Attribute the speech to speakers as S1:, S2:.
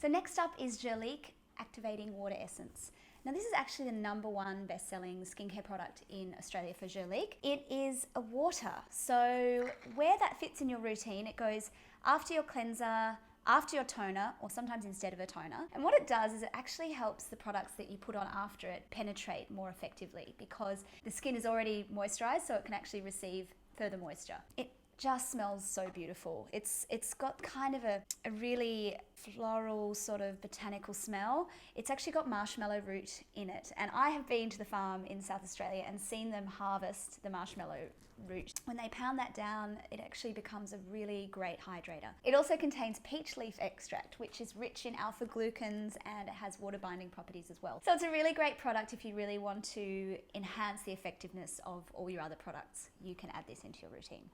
S1: So next up is Jurlique Activating Water Essence. Now this is actually the #1 best-selling skincare product in Australia for Jurlique. It is a water, so where that fits in your routine, it goes after your cleanser, after your toner, or sometimes instead of a toner. And what it does is it actually helps the products that you put on after it penetrate more effectively because the skin is already moisturized, so it can actually receive further moisture. It just smells so beautiful. It's got kind of a really floral sort of botanical smell. It's actually got marshmallow root in it. And I have been to the farm in South Australia and seen them harvest the marshmallow root. When they pound that down, it actually becomes a really great hydrator. It also contains peach leaf extract, which is rich in alpha glucans and it has water binding properties as well. So it's a really great product if you really want to enhance the effectiveness of all your other products. You can add this into your routine.